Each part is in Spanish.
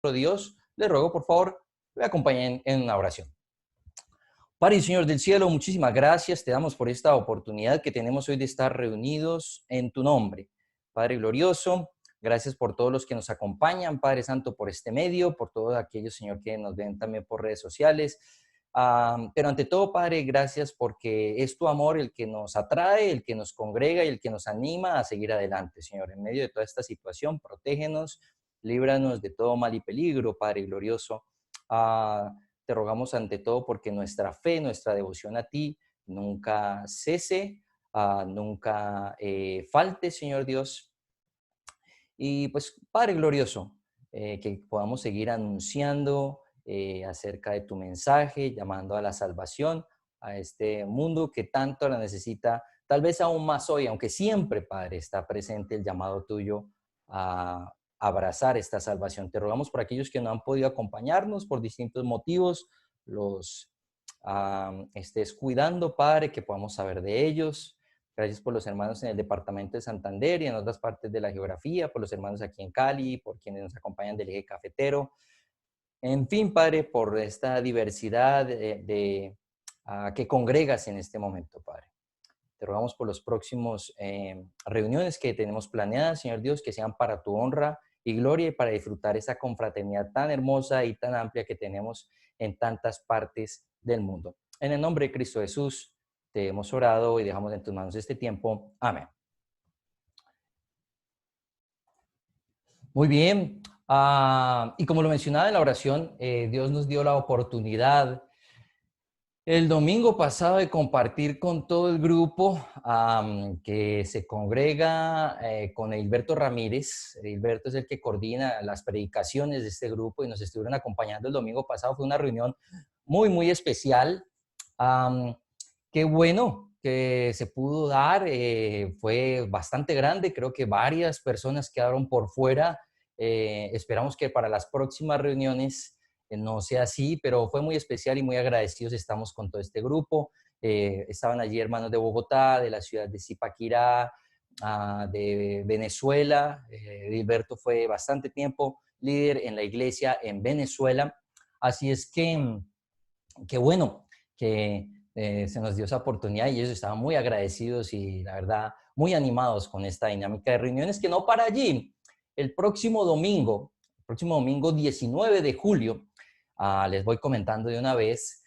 Dios, le ruego por favor, me acompañen en una oración. Padre y Señor del cielo, muchísimas gracias te damos por esta oportunidad que tenemos hoy de estar reunidos en tu nombre. Padre glorioso, gracias por todos los que nos acompañan, Padre Santo, por este medio, por todos aquellos, Señor, que nos ven también por redes sociales. Pero ante todo, Padre, gracias porque es tu amor el que nos atrae, el que nos congrega y el que nos anima a seguir adelante, Señor. En medio de toda esta situación, protégenos, líbranos de todo mal y peligro, Padre glorioso. Te rogamos ante todo porque nuestra fe, nuestra devoción a ti nunca cese, nunca falte, Señor Dios. Y pues, Padre glorioso, que podamos seguir anunciando acerca de tu mensaje, llamando a la salvación a este mundo que tanto la necesita, tal vez aún más hoy, aunque siempre, Padre, está presente el llamado tuyo a abrazar esta salvación. Te rogamos por aquellos que no han podido acompañarnos por distintos motivos, los estés cuidando, Padre, que podamos saber de ellos. Gracias por los hermanos en el departamento de Santander y en otras partes de la geografía, por los hermanos aquí en Cali, por quienes nos acompañan del eje cafetero. En fin, Padre, por esta diversidad que congregas en este momento, Padre. Te rogamos por los próximos reuniones que tenemos planeadas, Señor Dios, que sean para tu honra y gloria y para disfrutar esa confraternidad tan hermosa y tan amplia que tenemos en tantas partes del mundo. En el nombre de Cristo Jesús, te hemos orado y dejamos en tus manos este tiempo. Amén. Muy bien. Y como lo mencionaba en la oración, Dios nos dio la oportunidad el domingo pasado de compartir con todo el grupo que se congrega con Hilberto Ramírez. Hilberto es el que coordina las predicaciones de este grupo y nos estuvieron acompañando el domingo pasado. Fue una reunión muy, muy especial. Qué bueno que se pudo dar, fue bastante grande, creo que varias personas quedaron por fuera. Esperamos que para las próximas reuniones no sea así, pero fue muy especial y muy agradecidos estamos con todo este grupo. Estaban allí hermanos de Bogotá, de la ciudad de Zipaquirá, de Venezuela. Gilberto fue bastante tiempo líder en la iglesia en Venezuela. Así es que, qué bueno que se nos dio esa oportunidad y ellos estaban muy agradecidos y la verdad muy animados con esta dinámica de reuniones que no para allí. El próximo domingo 19 de julio, les voy comentando de una vez,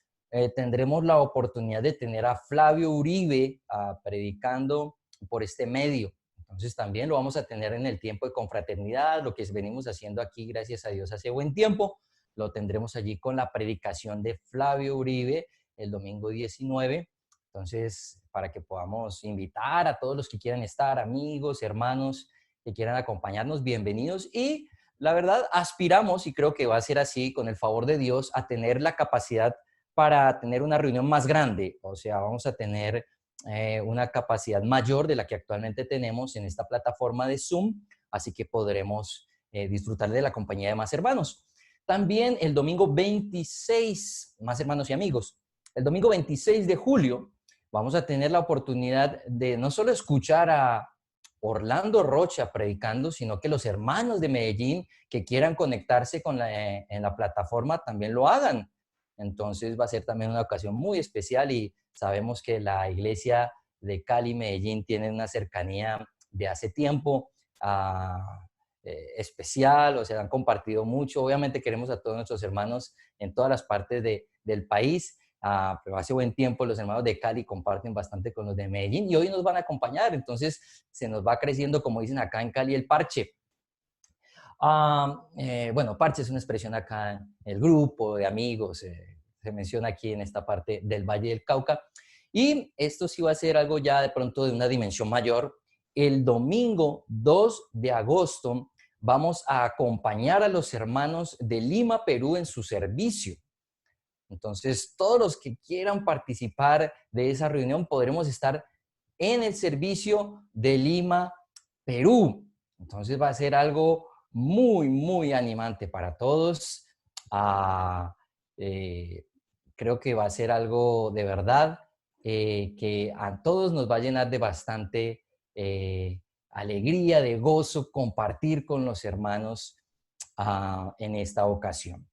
tendremos la oportunidad de tener a Flavio Uribe predicando por este medio. Entonces también lo vamos a tener en el tiempo de confraternidad, lo que venimos haciendo aquí, gracias a Dios, hace buen tiempo. Lo tendremos allí con la predicación de Flavio Uribe el domingo 19. Entonces, para que podamos invitar a todos los que quieran estar, amigos, hermanos, que quieran acompañarnos, bienvenidos. Y la verdad, aspiramos, y creo que va a ser así, con el favor de Dios, a tener la capacidad para tener una reunión más grande. O sea, vamos a tener una capacidad mayor de la que actualmente tenemos en esta plataforma de Zoom, así que podremos disfrutar de la compañía de más hermanos. También el domingo 26, más hermanos y amigos, el domingo 26 de julio vamos a tener la oportunidad de no solo escuchar a Orlando Rocha predicando, sino que los hermanos de Medellín que quieran conectarse en la plataforma también lo hagan. Entonces va a ser también una ocasión muy especial y sabemos que la iglesia de Cali, Medellín, tiene una cercanía de hace tiempo especial, o sea, han compartido mucho. Obviamente queremos a todos nuestros hermanos en todas las partes del país, pero hace buen tiempo los hermanos de Cali comparten bastante con los de Medellín y hoy nos van a acompañar, entonces se nos va creciendo, como dicen acá en Cali, el parche. Bueno, parche es una expresión acá en el grupo de amigos, se menciona aquí en esta parte del Valle del Cauca. Y esto sí va a ser algo ya de pronto de una dimensión mayor. El domingo 2 de agosto vamos a acompañar a los hermanos de Lima, Perú, en su servicio. Entonces, todos los que quieran participar de esa reunión podremos estar en el servicio de Lima, Perú. Entonces va a ser algo muy, muy animante para todos. Ah, eh, Creo que va a ser algo de verdad que a todos nos va a llenar de bastante alegría, de gozo, compartir con los hermanos en esta ocasión.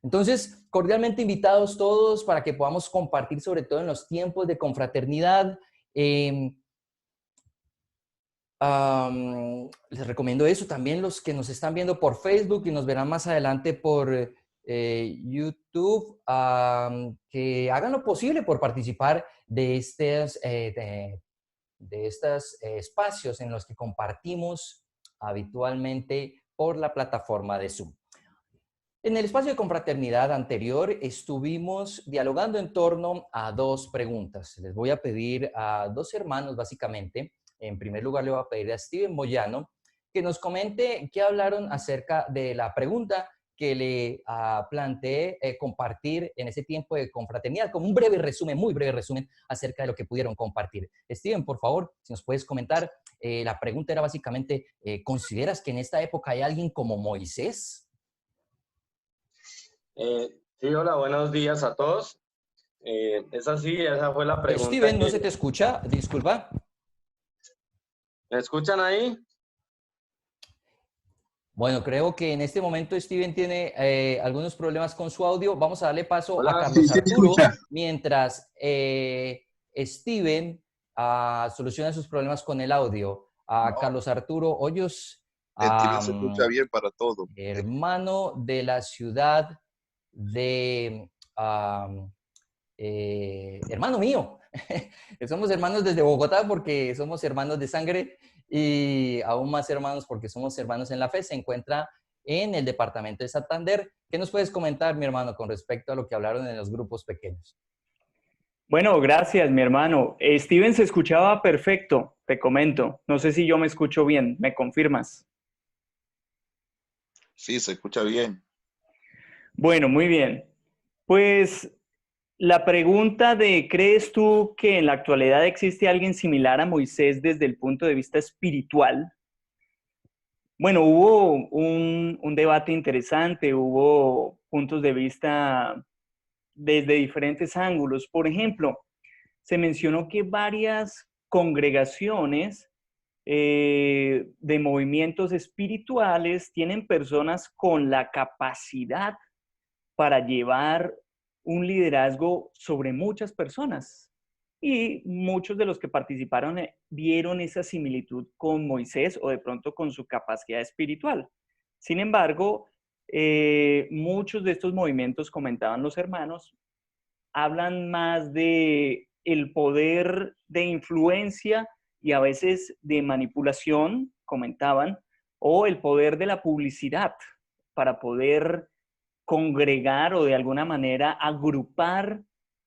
Entonces, cordialmente invitados todos para que podamos compartir, sobre todo en los tiempos de confraternidad. Les recomiendo eso. También los que nos están viendo por Facebook y nos verán más adelante por YouTube, que hagan lo posible por participar de estos espacios en los que compartimos habitualmente por la plataforma de Zoom. En el espacio de confraternidad anterior estuvimos dialogando en torno a dos preguntas. Les voy a pedir a dos hermanos, básicamente. En primer lugar, le voy a pedir a Steven Moyano que nos comente qué hablaron acerca de la pregunta que le planteé compartir en ese tiempo de confraternidad, como un breve resumen, muy breve resumen acerca de lo que pudieron compartir. Steven, por favor, si nos puedes comentar, la pregunta era básicamente, ¿consideras que en esta época hay alguien como Moisés? Sí, hola, buenos días a todos. Es así, esa fue la pregunta. Steven, no se te escucha, disculpa. ¿Me escuchan ahí? Bueno, creo que en este momento Steven tiene algunos problemas con su audio. Vamos a darle paso Hola, a Carlos sí, Arturo, mientras Steven soluciona sus problemas con el audio. No, Carlos Arturo Hoyos, Steven se escucha bien para todo. hermano de la ciudad de... hermano mío. Somos hermanos desde Bogotá porque somos hermanos de sangre y aún más hermanos porque somos hermanos en la fe. Se encuentra en el departamento de Santander. ¿Qué nos puedes comentar, mi hermano, con respecto a lo que hablaron en los grupos pequeños? Bueno, gracias, mi hermano. Steven se escuchaba perfecto, te comento. No sé si yo me escucho bien, ¿me confirmas? Sí, se escucha bien. Bueno, muy bien. Pues la pregunta de, ¿crees tú que en la actualidad existe alguien similar a Moisés desde el punto de vista espiritual? Bueno, hubo un debate interesante, hubo puntos de vista desde diferentes ángulos. Por ejemplo, se mencionó que varias congregaciones de movimientos espirituales tienen personas con la capacidad para llevar un liderazgo sobre muchas personas. Y muchos de los que participaron vieron esa similitud con Moisés o de pronto con su capacidad espiritual. Sin embargo, muchos de estos movimientos, comentaban los hermanos, hablan más de el poder de influencia y a veces de manipulación, comentaban, o el poder de la publicidad para poder congregar o de alguna manera agrupar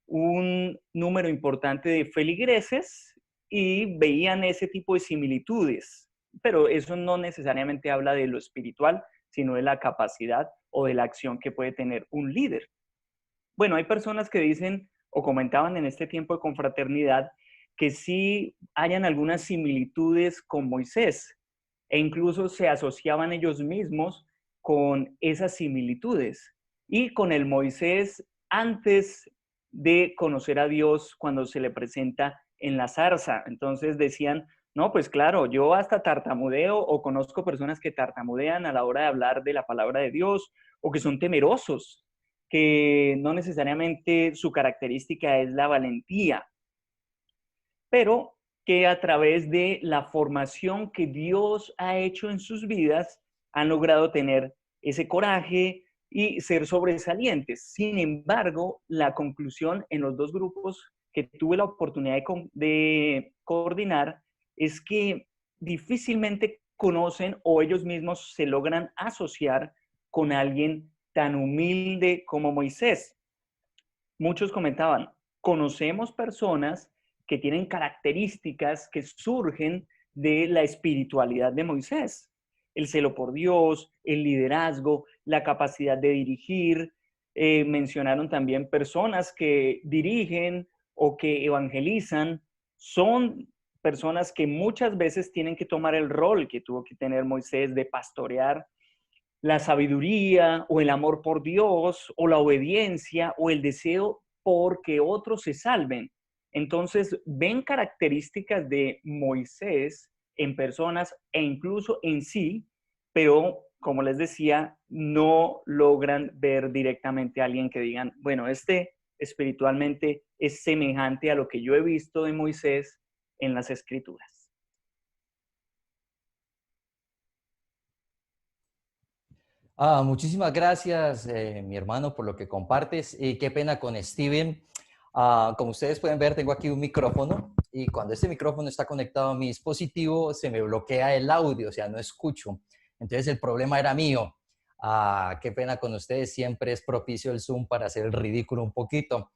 un número importante de feligreses y veían ese tipo de similitudes. Pero eso no necesariamente habla de lo espiritual, sino de la capacidad o de la acción que puede tener un líder. Bueno, hay personas que dicen o comentaban en este tiempo de confraternidad que sí hayan algunas similitudes con Moisés e incluso se asociaban ellos mismos con esas similitudes y con el Moisés antes de conocer a Dios cuando se le presenta en la zarza. Entonces decían, no, pues claro, yo hasta tartamudeo o conozco personas que tartamudean a la hora de hablar de la palabra de Dios o que son temerosos, que no necesariamente su característica es la valentía, pero que a través de la formación que Dios ha hecho en sus vidas han logrado tener ese coraje y ser sobresalientes. Sin embargo, la conclusión en los dos grupos que tuve la oportunidad de coordinar es que difícilmente conocen o ellos mismos se logran asociar con alguien tan humilde como Moisés. Muchos comentaban, conocemos personas que tienen características que surgen de la espiritualidad de Moisés. El celo por Dios, el liderazgo, la capacidad de dirigir. Mencionaron también personas que dirigen o que evangelizan. Son personas que muchas veces tienen que tomar el rol que tuvo que tener Moisés de pastorear. La sabiduría o el amor por Dios o la obediencia o el deseo por que otros se salven. Entonces, ven características de Moisés en personas e incluso en sí, pero como les decía, no logran ver directamente a alguien que digan, bueno, este espiritualmente es semejante a lo que yo he visto de Moisés en las Escrituras. Muchísimas gracias, mi hermano, por lo que compartes. Y qué pena con Steven. Como ustedes pueden ver, tengo aquí un micrófono y cuando este micrófono está conectado a mi dispositivo, se me bloquea el audio, o sea, no escucho. Entonces, el problema era mío. Qué pena con ustedes. Siempre es propicio el Zoom para hacer el ridículo un poquito.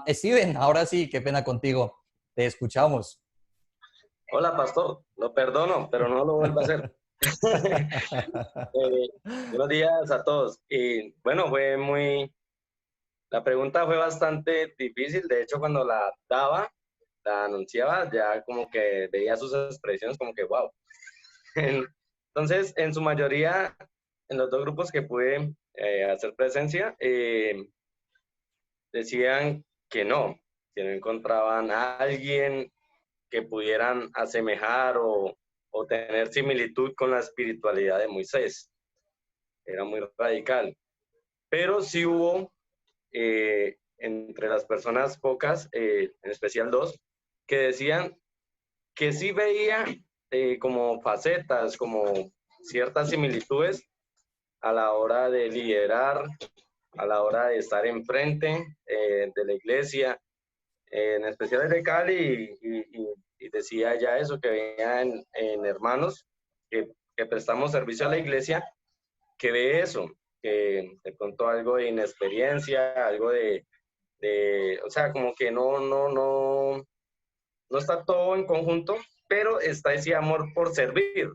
Steven, ahora sí, qué pena contigo. Te escuchamos. Hola, pastor. Lo perdono, pero no lo vuelvo a hacer. Buenos días a todos. Y bueno, la pregunta fue bastante difícil. De hecho, cuando la anunciaba, ya como que veía sus expresiones como que, wow. Entonces, en su mayoría, en los dos grupos que pude hacer presencia, decían que no encontraban a alguien que pudieran asemejar o tener similitud con la espiritualidad de Moisés. Era muy radical. Pero sí hubo entre las personas pocas, en especial dos, que decían que sí veía como facetas, como ciertas similitudes a la hora de liderar, a la hora de estar enfrente de la iglesia, en especial de Cali, y decía ya eso, que veía en hermanos que prestamos servicio a la iglesia, que ve eso, que de pronto algo de inexperiencia, algo o sea, como que no está todo en conjunto, pero está ese amor por servir,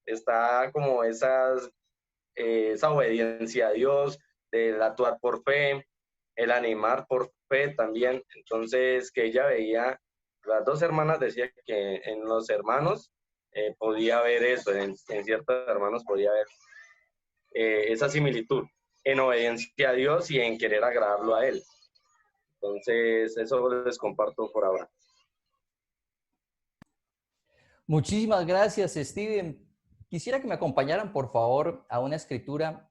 está como esa obediencia a Dios, el actuar por fe, el animar por fe también. Entonces, que ella veía, las dos hermanas decían que en los hermanos podía ver eso, en ciertos hermanos podía ver esa similitud en obediencia a Dios y en querer agradarlo a Él. Entonces, eso les comparto por ahora. Muchísimas gracias, Steven. Quisiera que me acompañaran, por favor, a una escritura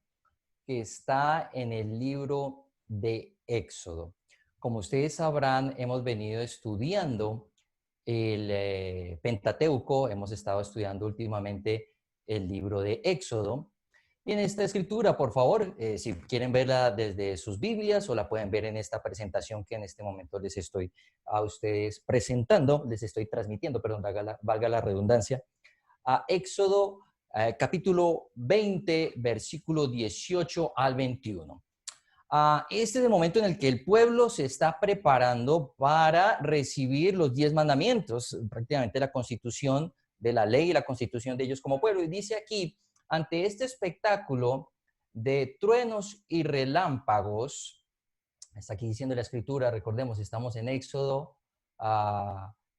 que está en el libro de Éxodo. Como ustedes sabrán, hemos venido estudiando el Pentateuco, hemos estado estudiando últimamente el libro de Éxodo. Y en esta escritura, por favor, si quieren verla desde sus Biblias o la pueden ver en esta presentación que en este momento les estoy a ustedes presentando, les estoy transmitiendo, perdón, valga la redundancia, a Éxodo capítulo 20, versículo 18 al 21. Este es el momento en el que el pueblo se está preparando para recibir los 10 mandamientos, prácticamente la constitución de la ley y la constitución de ellos como pueblo. Y dice aquí, ante este espectáculo de truenos y relámpagos, está aquí diciendo la escritura, recordemos, estamos en Éxodo,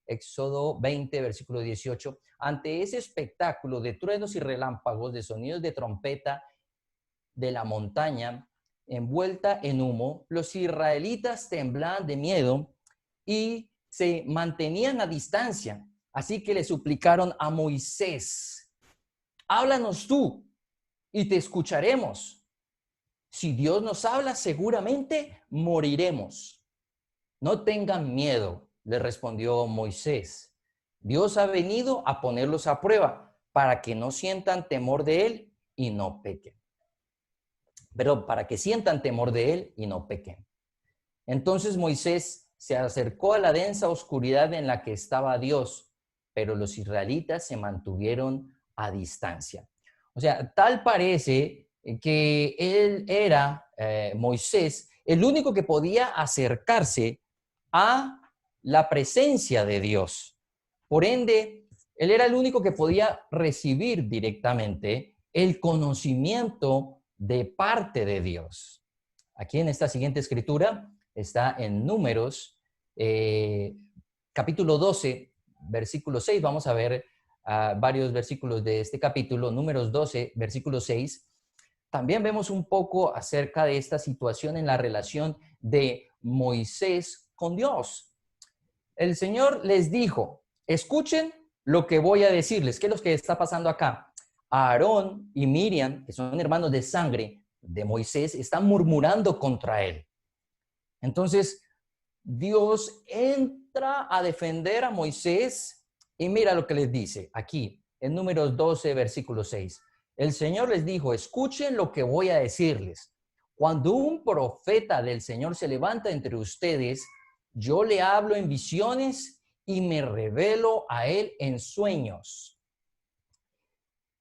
Éxodo 20, versículo 18, ante ese espectáculo de truenos y relámpagos, de sonidos de trompeta de la montaña, envuelta en humo, los israelitas temblaban de miedo y se mantenían a distancia. Así que le suplicaron a Moisés, háblanos tú y te escucharemos. Si Dios nos habla, seguramente moriremos. No tengan miedo, le respondió Moisés. Dios ha venido a ponerlos a prueba para que no sientan temor de él y no pequen. Pero para que sientan temor de él y no pequen. Entonces Moisés se acercó a la densa oscuridad en la que estaba Dios, pero los israelitas se mantuvieron a distancia. O sea, tal parece que él era, Moisés, el único que podía acercarse a la presencia de Dios. Por ende, él era el único que podía recibir directamente el conocimiento de parte de Dios. Aquí en esta siguiente escritura está en Números, capítulo 12, versículo 6. Vamos a ver varios versículos de este capítulo, Números 12, versículo 6. También vemos un poco acerca de esta situación en la relación de Moisés con Dios. El Señor les dijo, escuchen lo que voy a decirles. ¿Qué es lo que está pasando acá? Aarón y Miriam, que son hermanos de sangre de Moisés, están murmurando contra él. Entonces, Dios entra a defender a Moisés y mira lo que les dice aquí, en Números 12, versículo 6. El Señor les dijo, escuchen lo que voy a decirles. Cuando un profeta del Señor se levanta entre ustedes, yo le hablo en visiones y me revelo a él en sueños.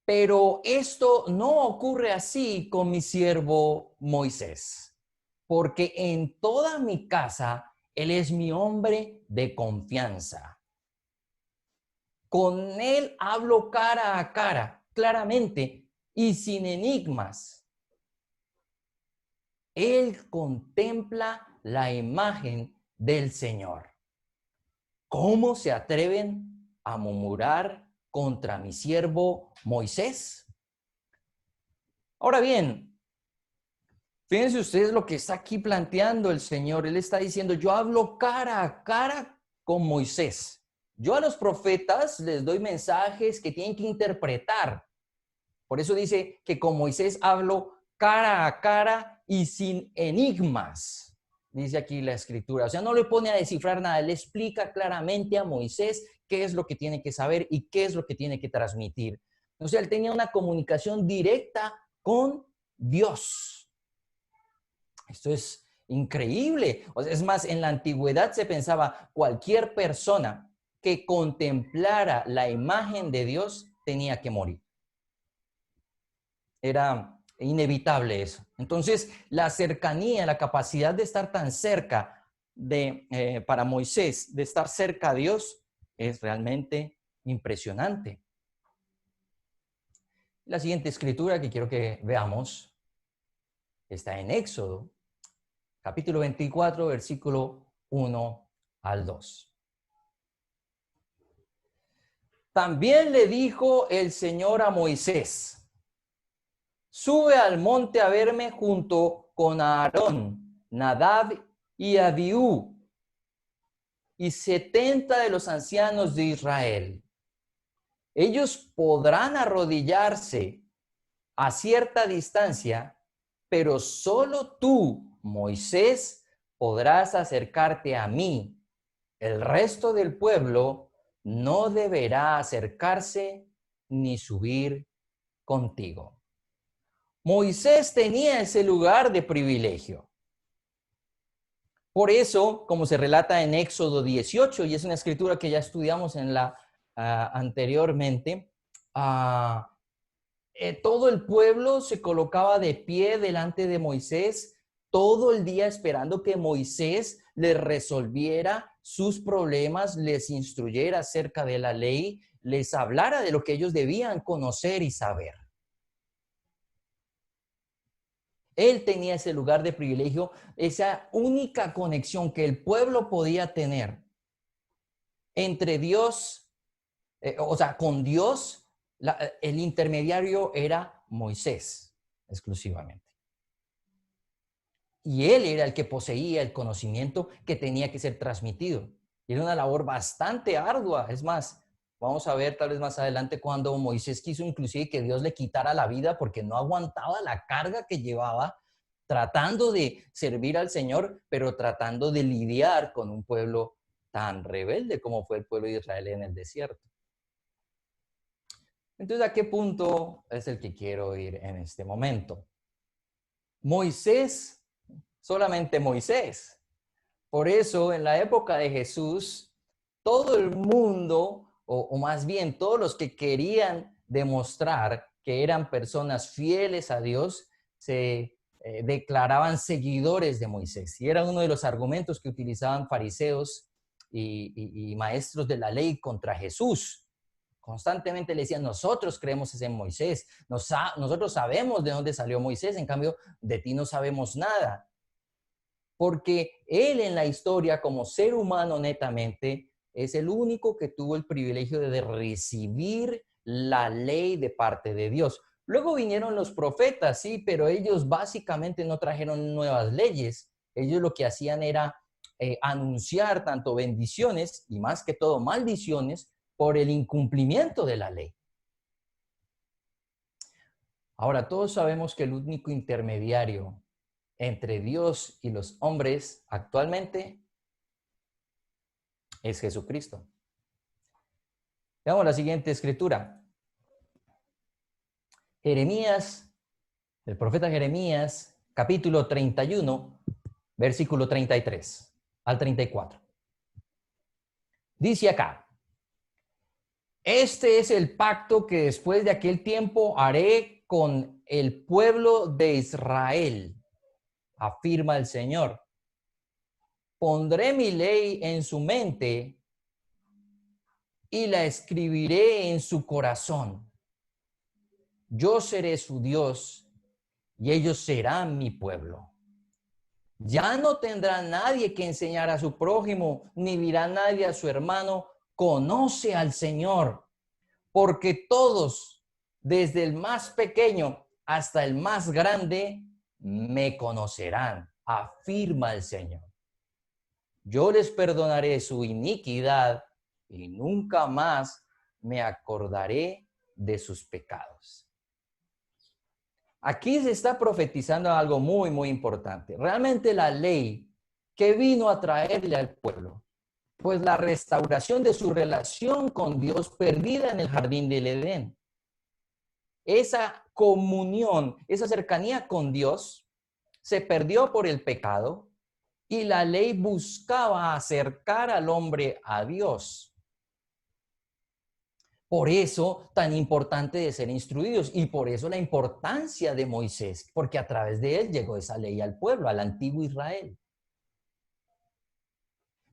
Pero esto no ocurre así con mi siervo Moisés, porque en toda mi casa él es mi hombre de confianza. Con él hablo cara a cara, claramente y sin enigmas. Él contempla la imagen del Señor. ¿Cómo se atreven a murmurar contra mi siervo Moisés? Ahora bien, fíjense ustedes lo que está aquí planteando el Señor. Él está diciendo, yo hablo cara a cara con Moisés. Yo a los profetas les doy mensajes que tienen que interpretar. Por eso dice que con Moisés hablo cara a cara y sin enigmas. Dice aquí la escritura. O sea, no le pone a descifrar nada. Le explica claramente a Moisés qué es lo que tiene que saber y qué es lo que tiene que transmitir. O sea, él tenía una comunicación directa con Dios. Esto es increíble. O sea, es más, en la antigüedad se pensaba cualquier persona que contemplara la imagen de Dios tenía que morir. Era inevitable eso. Entonces, la cercanía, la capacidad de estar tan cerca para Moisés, de estar cerca a Dios, es realmente impresionante. La siguiente escritura que quiero que veamos está en Éxodo, capítulo 24, versículo 1 al 2. También le dijo el Señor a Moisés, sube al monte a verme junto con Aarón, Nadab y Abiú, y 70 de los ancianos de Israel. Ellos podrán arrodillarse a cierta distancia, pero solo tú, Moisés, podrás acercarte a mí. El resto del pueblo no deberá acercarse ni subir contigo. Moisés tenía ese lugar de privilegio. Por eso, como se relata en Éxodo 18, y es una escritura que ya estudiamos en anteriormente, todo el pueblo se colocaba de pie delante de Moisés todo el día esperando que Moisés les resolviera sus problemas, les instruyera acerca de la ley, les hablara de lo que ellos debían conocer y saber. Él tenía ese lugar de privilegio, esa única conexión que el pueblo podía tener entre Dios, con Dios, el intermediario era Moisés exclusivamente. Y él era el que poseía el conocimiento que tenía que ser transmitido. Y era una labor bastante ardua. Es más, vamos a ver tal vez más adelante cuando Moisés quiso inclusive que Dios le quitara la vida porque no aguantaba la carga que llevaba tratando de servir al Señor, pero tratando de lidiar con un pueblo tan rebelde como fue el pueblo de Israel en el desierto. Entonces, ¿a qué punto es el que quiero ir en este momento? Moisés, solamente Moisés. Por eso, en la época de Jesús, todo el mundo, o más bien todos los que querían demostrar que eran personas fieles a Dios, se declaraban seguidores de Moisés. Y era uno de los argumentos que utilizaban fariseos y maestros de la ley contra Jesús. Constantemente le decían, nosotros creemos en Moisés, nosotros sabemos de dónde salió Moisés, en cambio de ti no sabemos nada. Porque él en la historia como ser humano netamente es el único que tuvo el privilegio de recibir la ley de parte de Dios. Luego vinieron los profetas, sí, pero ellos básicamente no trajeron nuevas leyes. Ellos lo que hacían era anunciar tanto bendiciones y más que todo maldiciones por el incumplimiento de la ley. Ahora, todos sabemos que el único intermediario entre Dios y los hombres actualmente es Jesucristo. Veamos la siguiente escritura. Jeremías, el profeta Jeremías, capítulo 31, versículo 33 al 34. Dice acá: este es el pacto que después de aquel tiempo haré con el pueblo de Israel, afirma el Señor. Pondré mi ley en su mente y la escribiré en su corazón. Yo seré su Dios y ellos serán mi pueblo. Ya no tendrá nadie que enseñar a su prójimo, ni dirá nadie a su hermano: conoce al Señor, porque todos, desde el más pequeño hasta el más grande, me conocerán, afirma el Señor. Yo les perdonaré su iniquidad y nunca más me acordaré de sus pecados. Aquí se está profetizando algo muy, muy importante. Realmente la ley que vino a traerle al pueblo, pues la restauración de su relación con Dios perdida en el jardín del Edén. Esa comunión, esa cercanía con Dios se perdió por el pecado y la ley buscaba acercar al hombre a Dios. Por eso tan importante de ser instruidos y por eso la importancia de Moisés, porque a través de él llegó esa ley al pueblo, al antiguo Israel.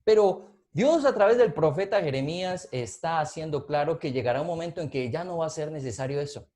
Pero Dios a través del profeta Jeremías está haciendo claro que llegará un momento en que ya no va a ser necesario eso,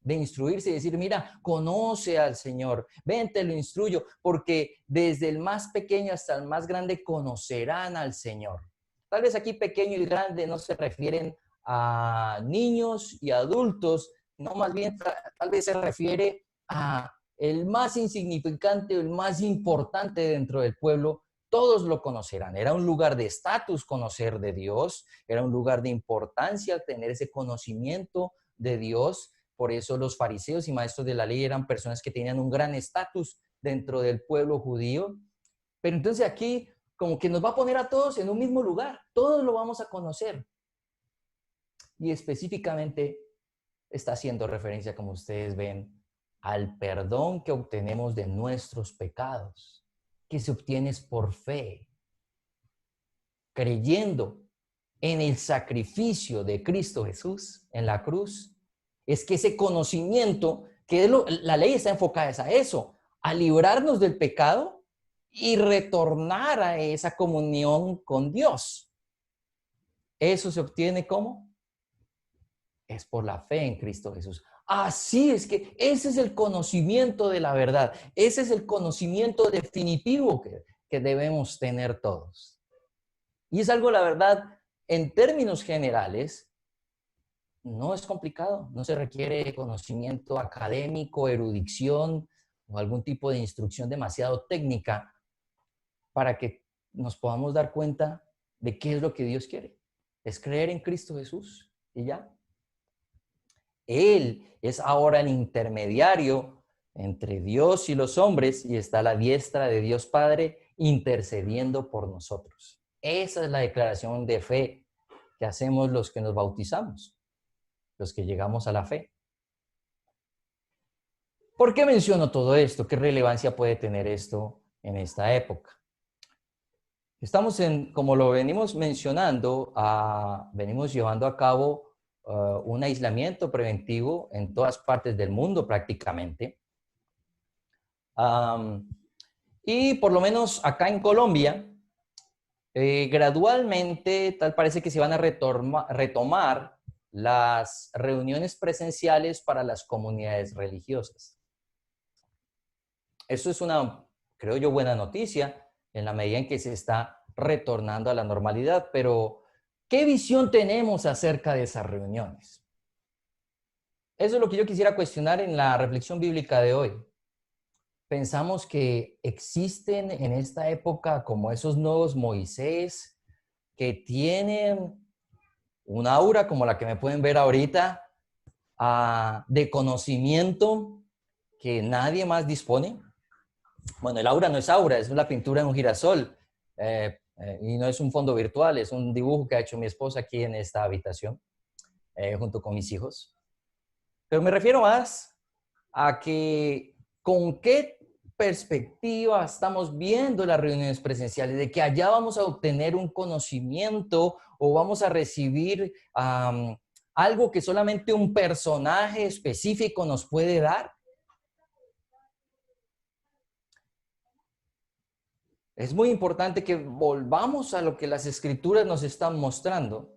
de instruirse y decir: mira, conoce al Señor, ven, te lo instruyo, porque desde el más pequeño hasta el más grande conocerán al Señor. Tal vez aquí pequeño y grande no se refieren a niños y adultos, no, más bien tal vez se refiere a el más insignificante o el más importante dentro del pueblo. Todos lo conocerán. Era un lugar de estatus conocer de Dios, era un lugar de importancia tener ese conocimiento de Dios. Por eso los fariseos y maestros de la ley eran personas que tenían un gran estatus dentro del pueblo judío. Pero entonces aquí como que nos va a poner a todos en un mismo lugar. Todos lo vamos a conocer. Y específicamente está haciendo referencia, como ustedes ven, al perdón que obtenemos de nuestros pecados, que se obtiene por fe, creyendo en el sacrificio de Cristo Jesús en la cruz. Es que ese conocimiento, que la ley está enfocada a eso, a librarnos del pecado y retornar a esa comunión con Dios. ¿Eso se obtiene cómo? Es por la fe en Cristo Jesús. Así es que ese es el conocimiento de la verdad. Ese es el conocimiento definitivo que debemos tener todos. Y es algo, la verdad, en términos generales, no es complicado. No se requiere conocimiento académico, erudición o algún tipo de instrucción demasiado técnica para que nos podamos dar cuenta de qué es lo que Dios quiere. Es creer en Cristo Jesús y ya. Él es ahora el intermediario entre Dios y los hombres y está a la diestra de Dios Padre intercediendo por nosotros. Esa es la declaración de fe que hacemos los que nos bautizamos, los que llegamos a la fe. ¿Por qué menciono todo esto? ¿Qué relevancia puede tener esto en esta época? Estamos como lo venimos mencionando, venimos llevando a cabo un aislamiento preventivo en todas partes del mundo prácticamente. Y por lo menos acá en Colombia, gradualmente tal parece que se van a retomar las reuniones presenciales para las comunidades religiosas. Eso es una, creo yo, buena noticia en la medida en que se está retornando a la normalidad, pero ¿qué visión tenemos acerca de esas reuniones? Eso es lo que yo quisiera cuestionar en la reflexión bíblica de hoy. Pensamos que existen en esta época como esos nuevos Moisés que tienen un aura como la que me pueden ver ahorita, de conocimiento que nadie más dispone. Bueno, el aura no es aura, es la pintura en un girasol. Y no es un fondo virtual, es un dibujo que ha hecho mi esposa aquí en esta habitación, junto con mis hijos. Pero me refiero más a que con qué perspectiva estamos viendo las reuniones presenciales, de que allá vamos a obtener un conocimiento o vamos a recibir algo que solamente un personaje específico nos puede dar. Es muy importante que volvamos a lo que las escrituras nos están mostrando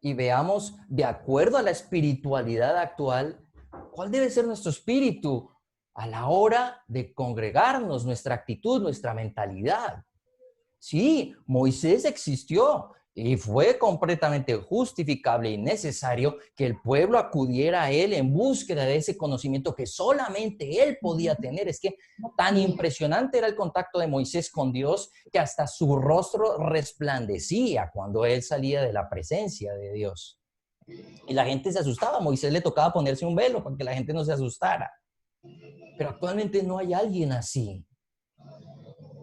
y veamos, de acuerdo a la espiritualidad actual, cuál debe ser nuestro espíritu a la hora de congregarnos, nuestra actitud, nuestra mentalidad. Sí, Moisés existió y fue completamente justificable y necesario que el pueblo acudiera a él en búsqueda de ese conocimiento que solamente él podía tener. Es que tan impresionante era el contacto de Moisés con Dios que hasta su rostro resplandecía cuando él salía de la presencia de Dios. Y la gente se asustaba. A Moisés le tocaba ponerse un velo para que la gente no se asustara. Pero actualmente no hay alguien así.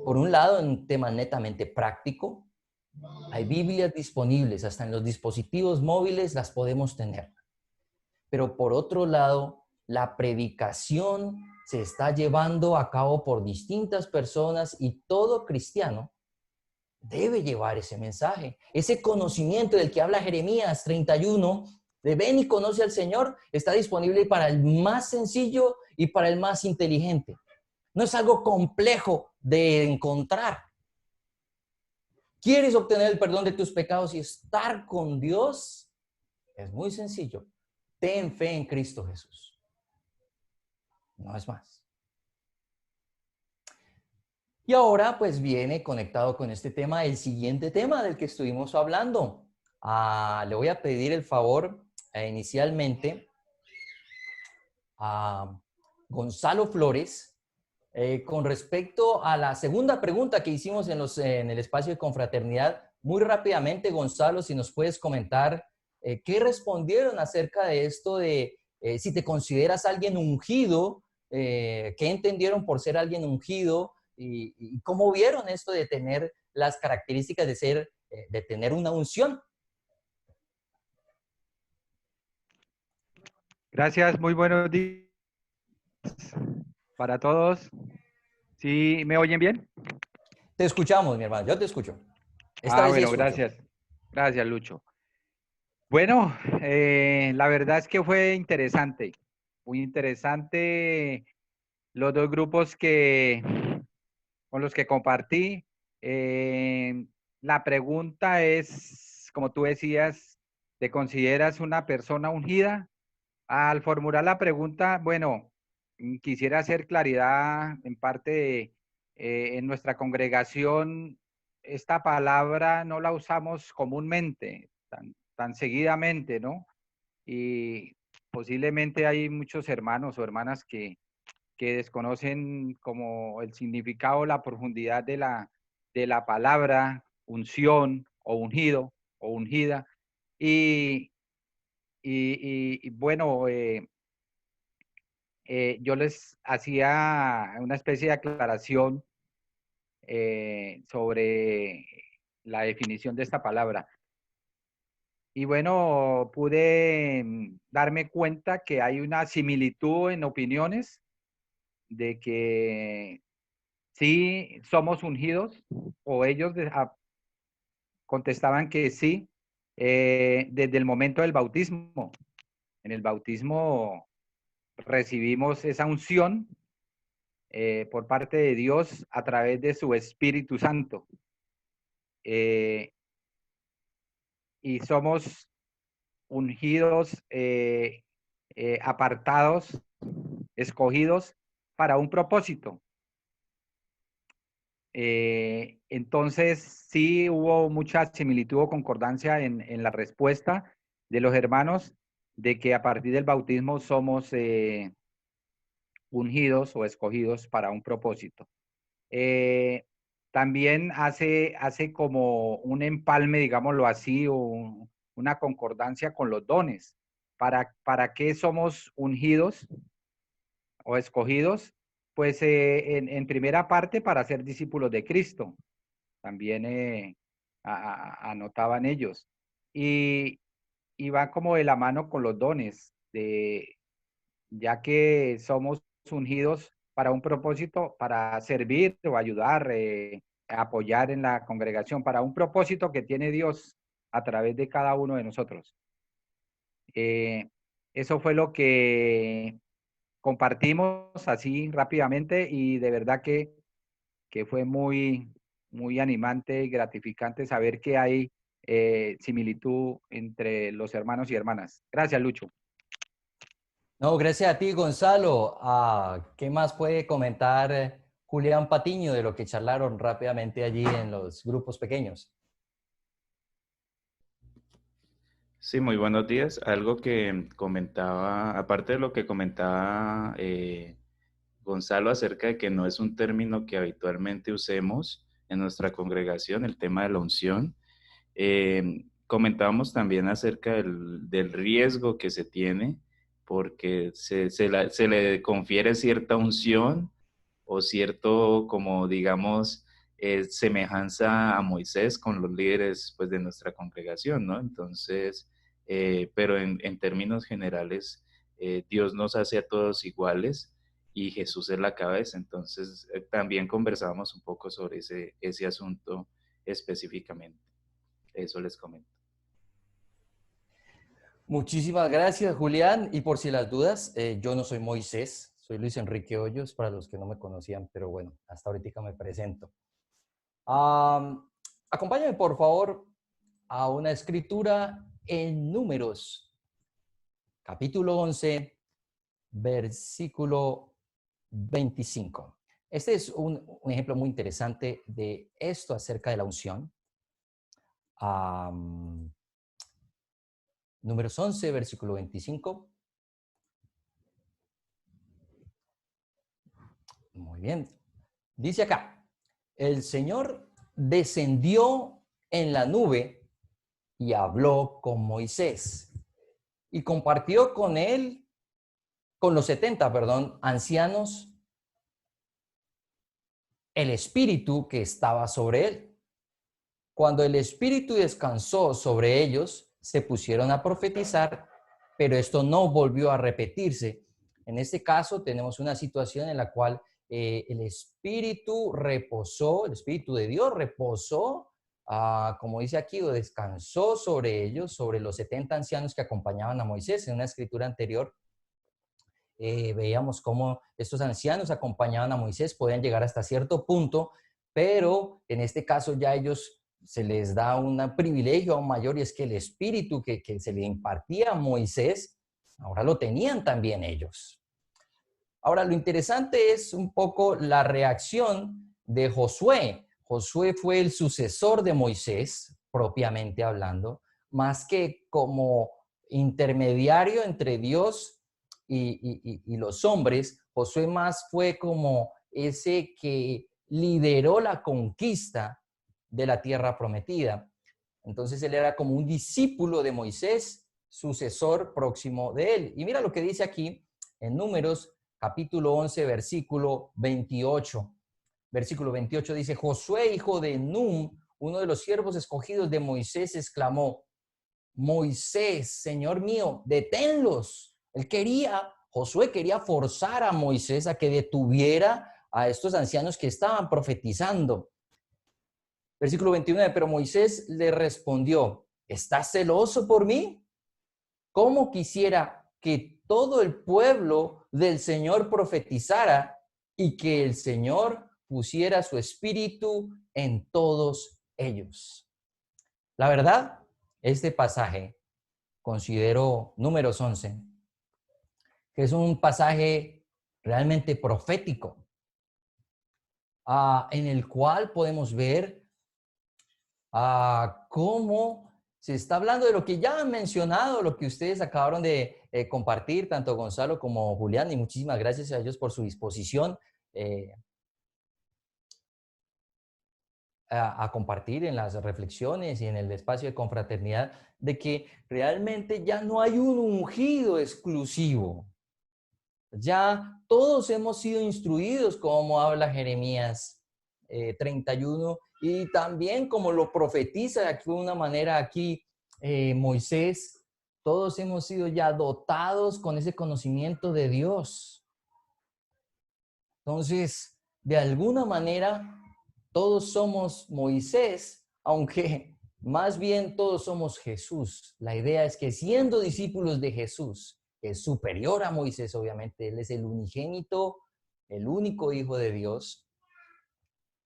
Por un lado, en un tema netamente práctico, hay Biblias disponibles, hasta en los dispositivos móviles las podemos tener. Pero por otro lado, la predicación se está llevando a cabo por distintas personas y todo cristiano debe llevar ese mensaje. Ese conocimiento del que habla Jeremías 31, de ven y conoce al Señor, está disponible para el más sencillo y para el más inteligente. No es algo complejo de encontrar. ¿Quieres obtener el perdón de tus pecados y estar con Dios? Es muy sencillo. Ten fe en Cristo Jesús. No es más. Y ahora pues viene conectado con este tema el siguiente tema del que estuvimos hablando. Le voy a pedir el favor inicialmente a Gonzalo Flores con respecto a la segunda pregunta que hicimos en el espacio de confraternidad. Muy rápidamente, Gonzalo, si nos puedes comentar qué respondieron acerca de esto de si te consideras alguien ungido, qué entendieron por ser alguien ungido y cómo vieron esto de tener las características de tener una unción. Gracias, muy buenos días para todos. ¿Sí me oyen bien? Te escuchamos, mi hermano, yo te escucho. Esta vez sí Bueno, escucho. gracias. Gracias, Lucho. Bueno, la verdad es que fue interesante, muy interesante los dos grupos con los que compartí. La pregunta es, como tú decías, ¿te consideras una persona ungida? Al formular la pregunta, bueno, quisiera hacer claridad en parte en nuestra congregación, esta palabra no la usamos comúnmente, tan seguidamente, ¿no? Y posiblemente hay muchos hermanos o hermanas que desconocen como el significado, la profundidad de la palabra unción o ungido o ungida. Y bueno, yo les hacía una especie de aclaración sobre la definición de esta palabra. Y bueno, pude darme cuenta que hay una similitud en opiniones de que sí somos ungidos, o ellos contestaban que sí, desde el momento del bautismo. En el bautismo recibimos esa unción por parte de Dios a través de su Espíritu Santo. Y somos ungidos, apartados, escogidos para un propósito. Entonces, sí hubo mucha similitud o concordancia en la respuesta de los hermanos de que a partir del bautismo somos ungidos o escogidos para un propósito. También hace como un empalme, digámoslo así, o una concordancia con los dones. ¿para qué somos ungidos o escogidos? Pues en primera parte para ser discípulos de Cristo. También anotaban ellos. Y va como de la mano con los dones, ya que somos ungidos para un propósito, para servir o ayudar, apoyar en la congregación, para un propósito que tiene Dios a través de cada uno de nosotros. Eso fue lo que compartimos así rápidamente y de verdad que fue muy, muy animante y gratificante saber que hay similitud entre los hermanos y hermanas. Gracias, Lucho. No, gracias a ti, Gonzalo. ¿Qué más puede comentar Julián Patiño de lo que charlaron rápidamente allí en los grupos pequeños? Sí, muy buenos días. Algo que comentaba, aparte de lo que comentaba Gonzalo acerca de que no es un término que habitualmente usemos en nuestra congregación, el tema de la unción, comentábamos también acerca del riesgo que se tiene porque se le confiere cierta unción o cierto, como digamos, semejanza a Moisés con los líderes pues, de nuestra congregación, ¿no? Entonces, pero en términos generales, Dios nos hace a todos iguales y Jesús es la cabeza. Entonces, también conversábamos un poco sobre ese asunto específicamente. Eso les comento. Muchísimas gracias, Julián. Y por si las dudas, yo no soy Moisés, soy Luis Enrique Hoyos, para los que no me conocían, pero bueno, hasta ahorita me presento. Acompáñame, por favor, a una escritura en Números, capítulo 11, versículo 25. Este es un ejemplo muy interesante de esto acerca de la unción. Números 11, versículo 25. Muy bien. Dice acá, el Señor descendió en la nube y habló con Moisés y compartió con él, con los 70, ancianos, el espíritu que estaba sobre él. Cuando el espíritu descansó sobre ellos, se pusieron a profetizar, pero esto no volvió a repetirse. En este caso tenemos una situación en la cual el espíritu reposó, el espíritu de Dios reposó, como dice aquí, o descansó sobre ellos, sobre los 70 ancianos que acompañaban a Moisés. En una escritura anterior veíamos cómo estos ancianos acompañaban a Moisés, podían llegar hasta cierto punto, pero en este caso ya ellos se les da un privilegio aún mayor, y es que el espíritu que se le impartía a Moisés, ahora lo tenían también ellos. Ahora, lo interesante es un poco la reacción de Josué. Josué fue el sucesor de Moisés, propiamente hablando, más que como intermediario entre Dios y los hombres. Josué más fue como ese que lideró la conquista de la tierra prometida. Entonces él era como un discípulo de Moisés, sucesor próximo de él. Y mira lo que dice aquí en Números capítulo 11, versículo 28. Versículo 28 dice, Josué, hijo de Num, uno de los siervos escogidos de Moisés, exclamó, Moisés, Señor mío, deténlos. Josué quería forzar a Moisés a que detuviera a estos ancianos que estaban profetizando. Versículo 29, pero Moisés le respondió, ¿estás celoso por mí? ¿Cómo quisiera que todo el pueblo del Señor profetizara y que el Señor pusiera su espíritu en todos ellos? La verdad, este pasaje, considero Números 11, que es un pasaje realmente profético, en el cual podemos ver cómo se está hablando de lo que ya han mencionado, lo que ustedes acabaron de compartir, tanto Gonzalo como Julián, y muchísimas gracias a ellos por su disposición. a compartir en las reflexiones y en el espacio de confraternidad, de que realmente ya no hay un ungido exclusivo. Ya todos hemos sido instruidos, como habla Jeremías 31, y también como lo profetiza de alguna manera aquí Moisés, todos hemos sido ya dotados con ese conocimiento de Dios. Entonces, de alguna manera, todos somos Moisés, aunque más bien todos somos Jesús. La idea es que siendo discípulos de Jesús, que es superior a Moisés, obviamente, Él es el unigénito, el único Hijo de Dios,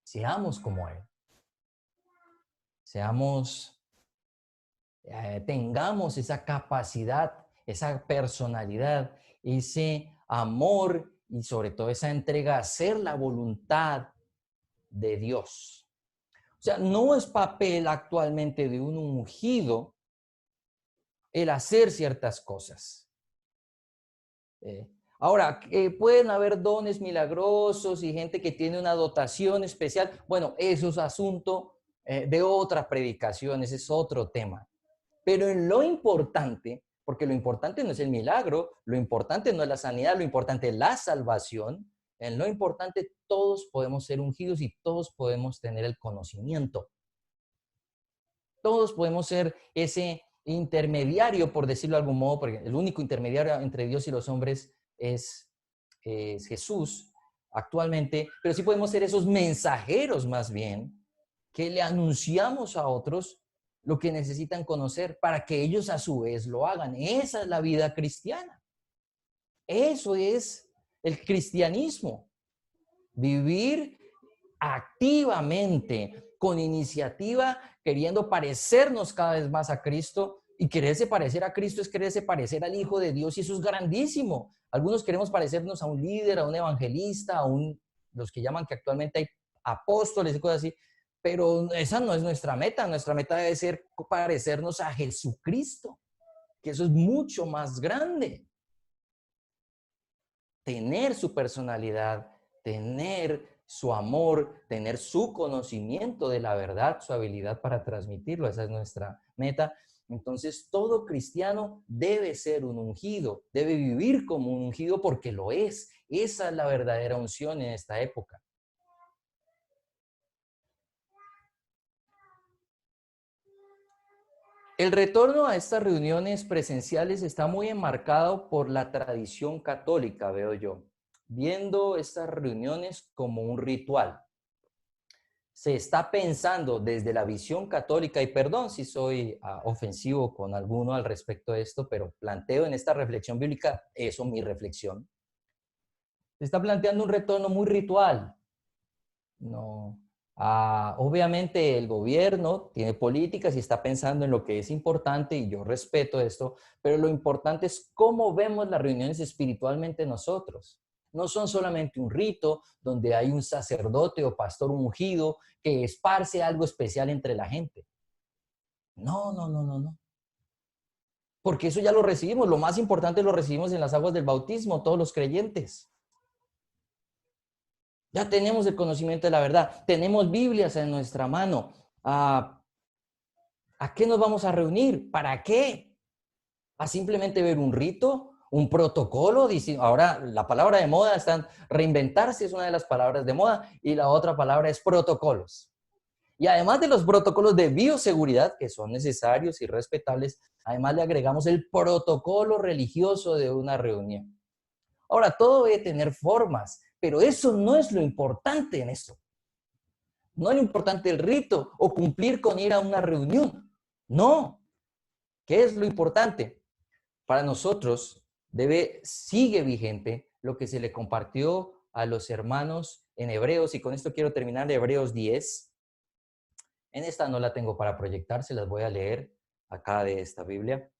seamos como Él. Tengamos esa capacidad, esa personalidad, ese amor y sobre todo esa entrega a hacer la voluntad de Dios. O sea, no es papel actualmente de un ungido el hacer ciertas cosas. Ahora, pueden haber dones milagrosos y gente que tiene una dotación especial. Bueno, eso es asunto de otras predicaciones, es otro tema. Pero en lo importante, porque lo importante no es el milagro, lo importante no es la sanidad, lo importante es la salvación. En lo importante, todos podemos ser ungidos y todos podemos tener el conocimiento. Todos podemos ser ese intermediario, por decirlo de algún modo, porque el único intermediario entre Dios y los hombres es Jesús actualmente, pero sí podemos ser esos mensajeros más bien, que le anunciamos a otros lo que necesitan conocer para que ellos a su vez lo hagan. Esa es la vida cristiana. Eso es el cristianismo. Vivir activamente, con iniciativa, queriendo parecernos cada vez más a Cristo. Y quererse parecer a Cristo es quererse parecer al Hijo de Dios, y eso es grandísimo. Algunos queremos parecernos a un líder, a un evangelista, los que llaman que actualmente hay apóstoles y cosas así, pero esa no es nuestra meta. Nuestra meta debe ser parecernos a Jesucristo, que eso es mucho más grande. Tener su personalidad, tener su amor, tener su conocimiento de la verdad, su habilidad para transmitirlo, esa es nuestra meta. Entonces, todo cristiano debe ser un ungido, debe vivir como un ungido porque lo es. Esa es la verdadera unción en esta época. El retorno a estas reuniones presenciales está muy enmarcado por la tradición católica, veo yo, viendo estas reuniones como un ritual. Se está pensando desde la visión católica, y perdón si soy ofensivo con alguno al respecto de esto, pero planteo en esta reflexión bíblica, eso mi reflexión. Se está planteando un retorno muy ritual. No. Obviamente el gobierno tiene políticas y está pensando en lo que es importante, y yo respeto esto, pero lo importante es cómo vemos las reuniones espiritualmente nosotros. No son solamente un rito donde hay un sacerdote o pastor ungido que esparce algo especial entre la gente. No. Porque eso ya lo recibimos. Lo más importante lo recibimos en las aguas del bautismo, todos los creyentes. Ya tenemos el conocimiento de la verdad. Tenemos Biblias en nuestra mano. ¿A qué nos vamos a reunir? ¿Para qué? ¿A simplemente ver un rito? ¿Un protocolo? Ahora la palabra de moda está reinventarse, es una de las palabras de moda, y la otra palabra es protocolos. Y además de los protocolos de bioseguridad, que son necesarios y respetables, además le agregamos el protocolo religioso de una reunión. Ahora, todo debe tener formas, pero eso no es lo importante en esto. No es lo importante el rito o cumplir con ir a una reunión. No. ¿Qué es lo importante? Para nosotros sigue vigente lo que se le compartió a los hermanos en Hebreos, y con esto quiero terminar Hebreos 10. En esta no la tengo para proyectar, se las voy a leer acá de esta Biblia.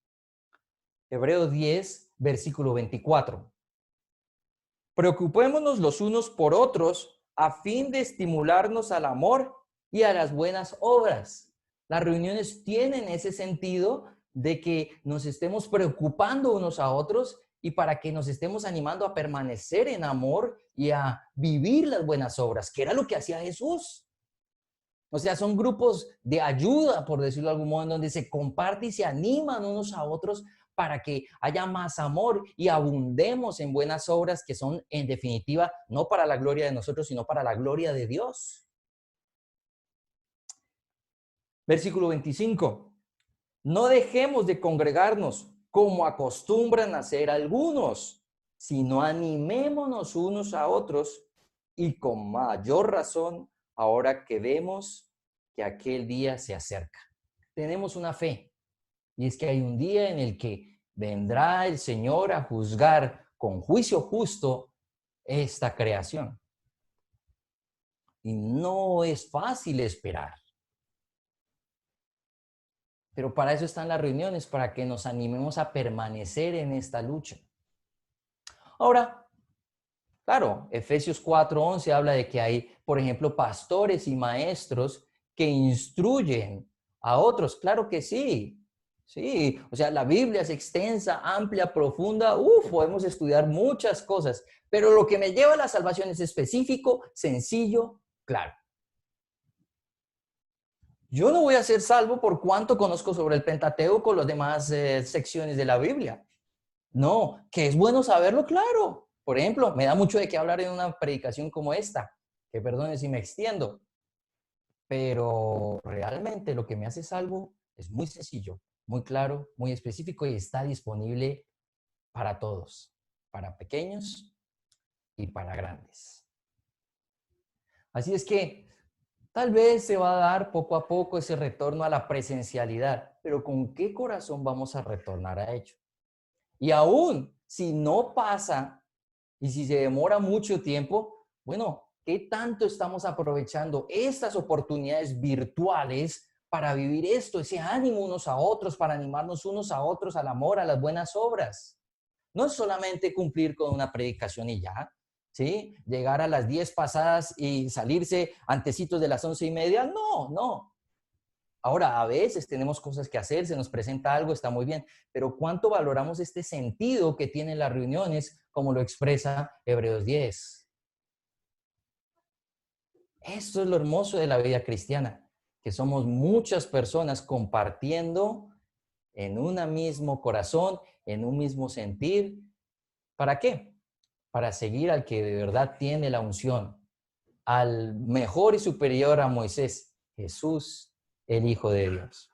Hebreos 10, versículo 24. Preocupémonos los unos por otros a fin de estimularnos al amor y a las buenas obras. Las reuniones tienen ese sentido de que nos estemos preocupando unos a otros y para que nos estemos animando a permanecer en amor y a vivir las buenas obras, que era lo que hacía Jesús. O sea, son grupos de ayuda, por decirlo de algún modo, en donde se comparte y se animan unos a otros para que haya más amor y abundemos en buenas obras que son, en definitiva, no para la gloria de nosotros, sino para la gloria de Dios. Versículo 25. No dejemos de congregarnos como acostumbran a hacer algunos, sino animémonos unos a otros y con mayor razón ahora que vemos que aquel día se acerca. Tenemos una fe y es que hay un día en el que vendrá el Señor a juzgar con juicio justo esta creación. Y no es fácil esperar. Pero para eso están las reuniones, para que nos animemos a permanecer en esta lucha. Ahora, claro, Efesios 4:11 habla de que hay, por ejemplo, pastores y maestros que instruyen a otros. Claro que sí. Sí, o sea, la Biblia es extensa, amplia, profunda. Podemos estudiar muchas cosas. Pero lo que me lleva a la salvación es específico, sencillo, claro. Yo no voy a ser salvo por cuánto conozco sobre el Pentateuco, las demás secciones de la Biblia. No, que es bueno saberlo, claro. Por ejemplo, me da mucho de qué hablar en una predicación como esta, que perdone si me extiendo, pero realmente lo que me hace salvo es muy sencillo, muy claro, muy específico y está disponible para todos, para pequeños y para grandes. Así es que tal vez se va a dar poco a poco ese retorno a la presencialidad, pero ¿con qué corazón vamos a retornar a ello? Y aún si no pasa y si se demora mucho tiempo, bueno, ¿qué tanto estamos aprovechando estas oportunidades virtuales para vivir esto, ese ánimo unos a otros, para animarnos unos a otros al amor, a las buenas obras? No es solamente cumplir con una predicación y ya, ¿sí? Llegar a las 10 pasadas y salirse antecitos de las 11:30, no. Ahora, a veces tenemos cosas que hacer, se nos presenta algo, está muy bien, pero ¿cuánto valoramos este sentido que tienen las reuniones, como lo expresa Hebreos 10? Esto es lo hermoso de la vida cristiana, que somos muchas personas compartiendo en un mismo corazón, en un mismo sentir. ¿Para qué? Para seguir al que de verdad tiene la unción, al mejor y superior a Moisés, Jesús, el Hijo de Dios.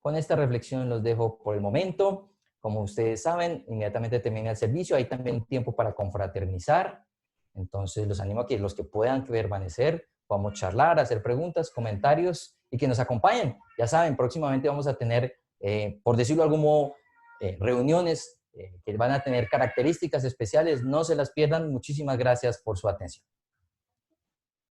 Con esta reflexión los dejo por el momento. Como ustedes saben, inmediatamente termina el servicio, hay también tiempo para confraternizar. Entonces los animo a que los que puedan permanecer, podamos charlar, hacer preguntas, comentarios y que nos acompañen. Ya saben, próximamente vamos a tener, por decirlo de algún modo, reuniones que van a tener características especiales. No se las pierdan. Muchísimas gracias por su atención.